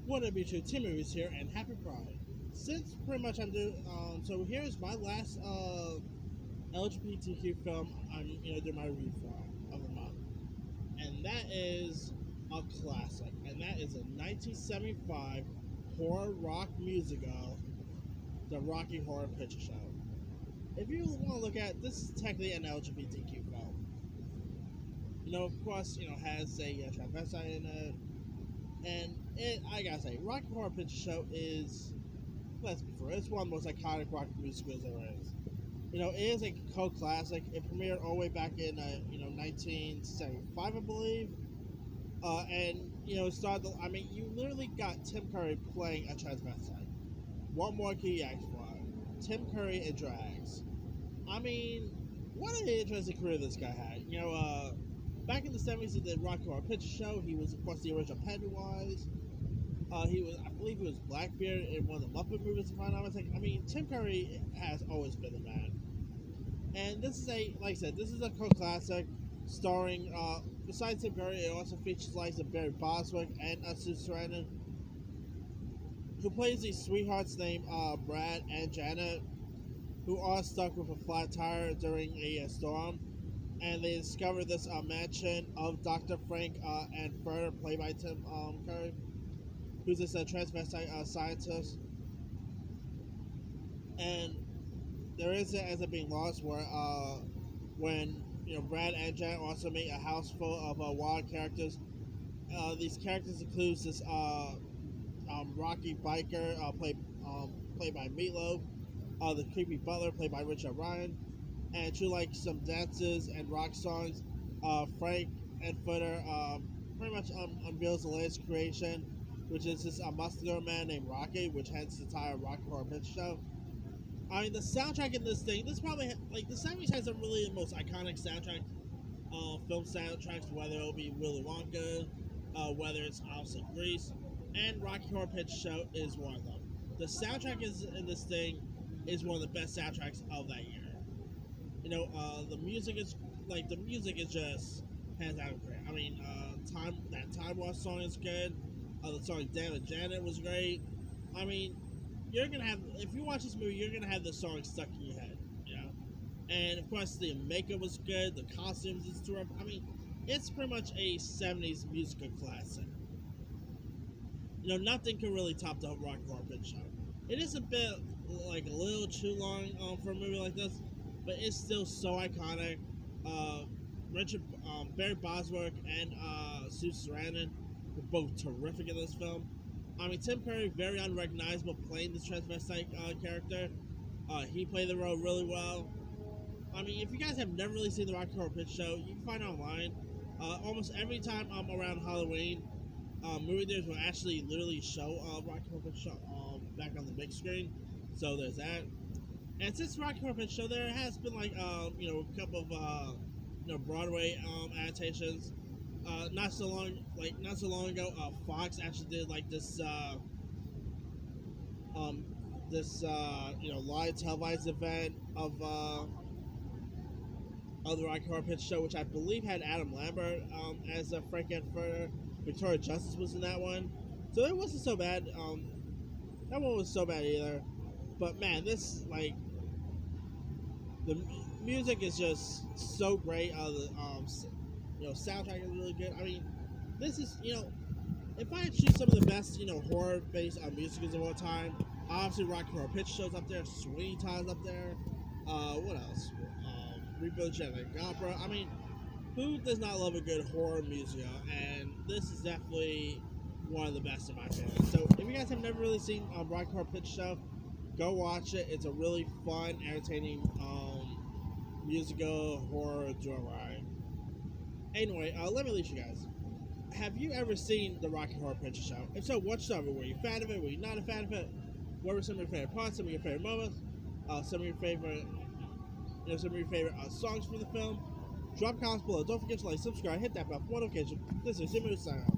What up, YouTube? Tim Movies here, and happy Pride. Since pretty much I'm doing, so here's my last LGBTQ film I'm doing my review for of the month, and that is a classic, and that is a 1975 horror rock musical, The Rocky Horror Picture Show. If you want to look at this, is technically an LGBTQ film. Of course, has a transvestite in it. And I gotta say, Rocky Horror Picture Show is, let's be fair, it's one of the most iconic rock musicals there is. It is a cult classic. It premiered all the way back in 1975, I believe. It started. You literally got Tim Curry playing a transvestite. What more can you ask for? Tim Curry in drags. What an interesting career this guy had. Back in the 70s, he did Rocky Horror Picture Show. He was, of course, the original Pennywise. I believe he was Blackbeard in one of the Muppet movies, if I'm not mistaken. Tim Curry has always been the man. And this is like I said, this is a cult classic starring, besides Tim Curry, it also features likes of Barry Bostwick and Susan Sarandon, who plays these sweethearts named Brad and Janet, who are stuck with a flat tire during a storm. And they discover this mansion of Dr. Frank and Furter, played by Tim Curry, who's this transvestite scientist. And there is it as it being lost where when Brad and Janet also make a house full of wild characters. These characters includes this Rocky biker played by Meatloaf, the creepy butler played by Richard Ryan, and to like some dances and rock songs, Frank and Footer pretty much unveils the latest creation, which is this muscular man named Rocky, which hence the entire Rocky Horror Picture Show. The soundtrack in this thing, this probably the 70s has some really the most iconic soundtrack, film soundtracks, whether it'll be Willy Wonka, whether it's also Grease, and Rocky Horror Picture Show is one of them. The soundtrack is in this thing is one of the best soundtracks of that year. The music is just hands down great. Time Wash song is good. The song "Damn It, Janet" was great. You're gonna have if you watch this movie, you're gonna have the song stuck in your head. And of course the makeup was good. The costumes is terrific. It's pretty much a '70s musical classic. Nothing can really top the Rocky Horror Picture Show. It is a bit like a little too long for a movie like this, but it's still so iconic. Richard Barry Bosworth and Susan Sarandon were both terrific in this film. Tim Curry very unrecognizable playing this transvestite character. He played the role really well. If you guys have never really seen the Rocky Horror Picture Show, you can find it online. Almost every time around Halloween, movie theaters will actually literally show Rocky Horror Picture Show back on the big screen. So there's that. And since Rocky Horror Picture Show, there has been a couple of Broadway adaptations. Not so long ago, Fox actually did this live televised event of the Rocky Horror Picture Show, which I believe had Adam Lambert as Frank and Furter. Victoria Justice was in that one, so it wasn't so bad. That one was so bad either. But man, this the music is just so great. The soundtrack is really good. This is if I had to choose some of the best horror based musicals of all time, obviously Rocky Horror Picture Show's up there, Sweeney Todd's up there. What else? Repo Genetic Opera. Who does not love a good horror musical? And this is definitely one of the best in my opinion. So if you guys have never really seen Rocky Horror Picture Show, go watch it. It's a really fun, entertaining musical horror joyride. Anyway, let me leave you guys. Have you ever seen the Rocky Horror Picture Show? If so, what's up? Were you a fan of it? Were you not a fan of it? What were some of your favorite parts? Some of your favorite moments? Some of your favorite songs from the film? Drop comments below. Don't forget to like, subscribe, hit that bell for notification. This is Jimmy signing off.